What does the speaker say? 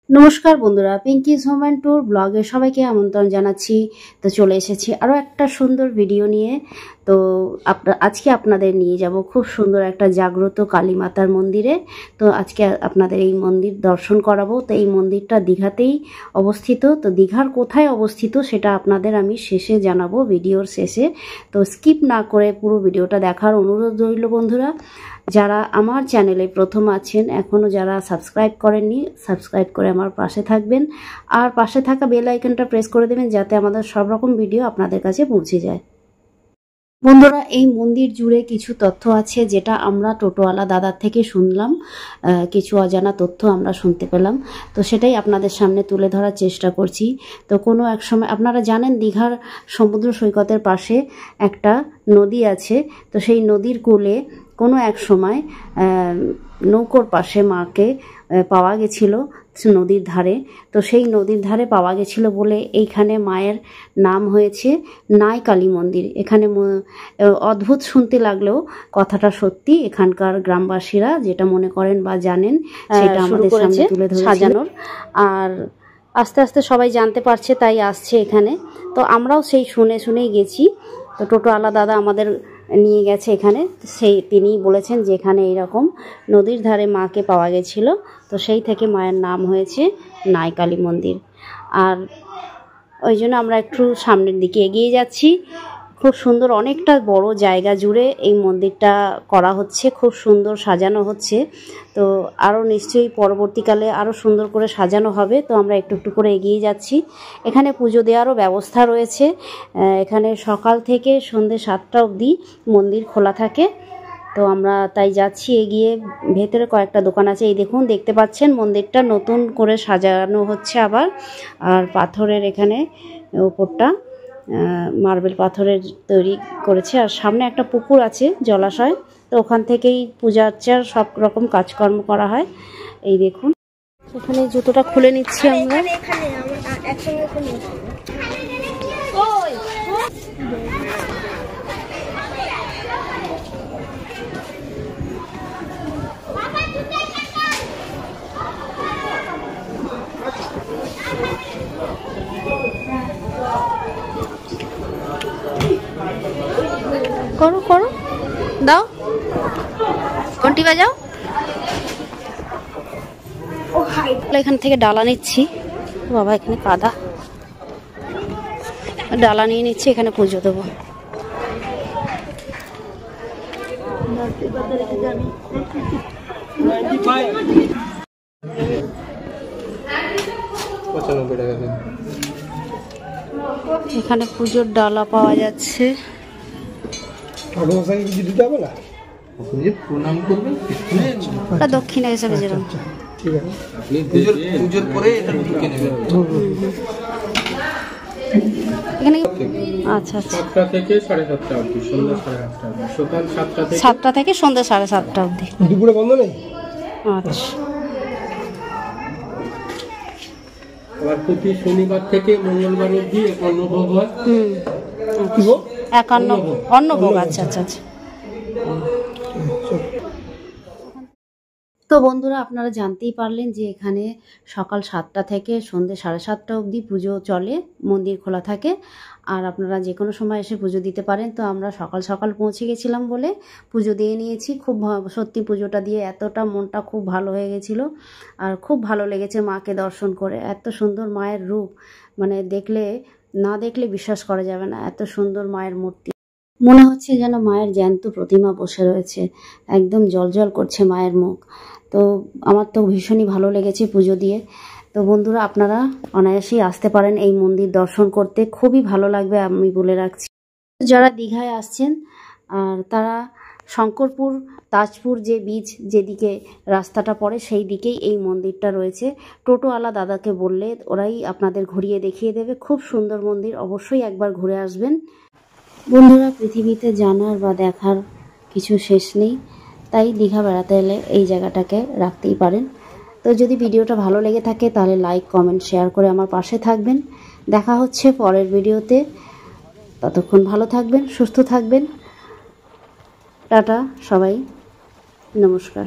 নমস্কার বন্ধুরা, পিঙ্কিজ home and tour ব্লগে সবাইকে আমন্ত্রণ জানাচ্ছি। তো চলে এসেছি আরও একটা সুন্দর ভিডিও নিয়ে। তো আজকে আপনাদের নিয়ে যাব খুব সুন্দর একটা জাগ্রত কালী মাতার মন্দিরে। তো আজকে আপনাদের এই মন্দির দর্শন করাবো। তো এই মন্দিরটা দীঘাতেই অবস্থিত। তো দীঘার কোথায় অবস্থিত সেটা আপনাদের আমি শেষে জানাবো, ভিডিওর শেষে। তো স্কিপ না করে পুরো ভিডিওটা দেখার অনুরোধ রইল বন্ধুরা। যারা আমার চ্যানেলে প্রথম আছেন, এখনও যারা সাবস্ক্রাইব করেননি, সাবস্ক্রাইব করে আমার পাশে থাকবেন আর পাশে থাকা বেল আইকনটা প্রেস করে দেবেন যাতে আমাদের সব রকম ভিডিও আপনাদের কাছে পৌঁছে যায়। বন্ধুরা, এই মন্দির জুড়ে কিছু তথ্য আছে যেটা আমরা টোটোওয়ালা দাদার থেকে শুনলাম, কিছু অজানা তথ্য আমরা শুনতে পেলাম। তো সেটাই আপনাদের সামনে তুলে ধরার চেষ্টা করছি। তো কোনো এক সময় আপনারা জানেন দীঘার সমুদ্র সৈকতের পাশে একটা নদী আছে। তো সেই নদীর কূলে কোনো এক সময় নৌকোর পাশে মাকে পাওয়া গেছিল নদীর ধারে। তো সেই নদীর ধারে পাওয়া গেছিল বলে এইখানে মায়ের নাম হয়েছে নাই কালী মন্দির। এখানে অদ্ভুত শুনতে লাগলেও কথাটা সত্যি। এখানকার গ্রামবাসীরা যেটা মনে করেন বা জানেন সেটা আমাদের সামনে তুলে ধরে সাজানোর। আর আস্তে আস্তে সবাই জানতে পারছে, তাই আসছে এখানে। তো আমরাও সেই শুনেই গেছি। তো টোটোওয়ালা দাদা আমাদের নিয়ে গেছে এখানে। তিনিই বলেছেন যে এখানে এইরকম নদীর ধারে মাকে পাওয়া গেছিল। তো সেই থেকে মায়ের নাম হয়েছে নাই কালী মন্দির। আর ওই জন্য আমরা একটু সামনের দিকে এগিয়ে যাচ্ছি। খুব সুন্দর, অনেকটা বড় জায়গা জুড়ে এই মন্দিরটা করা হচ্ছে, খুব সুন্দর সাজানো হচ্ছে। তো আরও নিশ্চয়ই পরবর্তীকালে আরও সুন্দর করে সাজানো হবে। তো আমরা একটু একটু করে এগিয়ে যাচ্ছি। এখানে পুজো দেওয়ারও ব্যবস্থা রয়েছে। এখানে সকাল থেকে সন্ধ্যে 7টা অবধি মন্দির খোলা থাকে। তো আমরা তাই যাচ্ছি এগিয়ে। ভেতরে কয়েকটা দোকান আছে। এই দেখুন, দেখতে পাচ্ছেন মন্দিরটা নতুন করে সাজানো হচ্ছে আবার। আর পাথরের এখানে উপরটা মার্বেল পাথরের তৈরি করেছে। আর সামনে একটা পুকুর আছে, জলাশয়। তো ওখান থেকেই পূজা আর্চার সব রকম কাজকর্ম করা হয়। এই দেখুন, এখানে জুতোটা খুলে নিচ্ছি আমরা। করো করো, দাও, ঘন্টি বাজাও। এখান থেকে ডালা নিচ্ছি। বাবা, এখানে কাদা। ডালা নিয়ে নিচ্ছি, এখানে পুজো দেবো। এখানে পুজোর ডালা পাওয়া যাচ্ছে। দক্ষিণা হিসাবে যেরকম এখানে। আচ্ছা আচ্ছা, 7টা থেকে সন্ধ্যা 7:30 অবধি। দুপুরে বন্ধ নেই। আচ্ছা, আবার প্রতি শনিবার থেকে মঙ্গলবার অবধি অন্নভোগ হয়। অন্নভোগ। আচ্ছা আচ্ছা আচ্ছা। তো বন্ধুরা, আপনারা জানতেই পারলেন যে এখানে সকাল 7টা থেকে সন্ধ্যে 7:30 অবধি পুজো চলে, মন্দির খোলা থাকে। আর আপনারা যে কোনো সময় এসে পুজো দিতে পারেন। তো আমরা সকাল সকাল পৌঁছে গেছিলাম বলে পুজো দিয়ে নিয়েছি। খুব সত্যি পুজোটা দিয়ে এতটা মনটা খুব ভালো হয়ে গেছিলো। আর খুব ভালো লেগেছে মাকে দর্শন করে। এত সুন্দর মায়ের রূপ, মানে না দেখলে বিশ্বাস করা যাবে না, এত সুন্দর মায়ের মূর্তি। মনে হচ্ছে যেন মায়ের জ্যান্ত প্রতিমা বসে রয়েছে, একদম জ্বলজ্বল করছে মায়ের মুখ। তো আমার তো ভীষণই ভালো লেগেছে পুজো দিয়ে। তো বন্ধুরা, আপনারা অনায়াসেই আসতে পারেন এই মন্দির দর্শন করতে, খুবই ভালো লাগবে আমি বলে রাখছি। যারা দীঘায় আসছেন আর তারা শঙ্করপুর তাজপুর যে বীচ যেদিকে রাস্তাটা পড়ে সেই দিকেই এই মন্দিরটা রয়েছে। টোটোওয়ালা দাদাকে বললে ওরাই আপনাদের ঘুরিয়ে দেখিয়ে দেবে। খুব সুন্দর মন্দির, অবশ্যই একবার ঘুরে আসবেন। বন্ধুরা, পৃথিবীতে জানার বা দেখার কিছু শেষ নেই, তাই দীঘা বেড়াতে এলে এই জায়গাটাকে রাখতেই পারেন। তো যদি ভিডিওটা ভালো লেগে থাকে তাহলে লাইক, কমেন্ট, শেয়ার করে আমার পাশে থাকবেন। দেখা হচ্ছে পরের ভিডিওতে। ততক্ষণ ভালো থাকবেন, সুস্থ থাকবেন। টাটা সবাই, নমস্কার।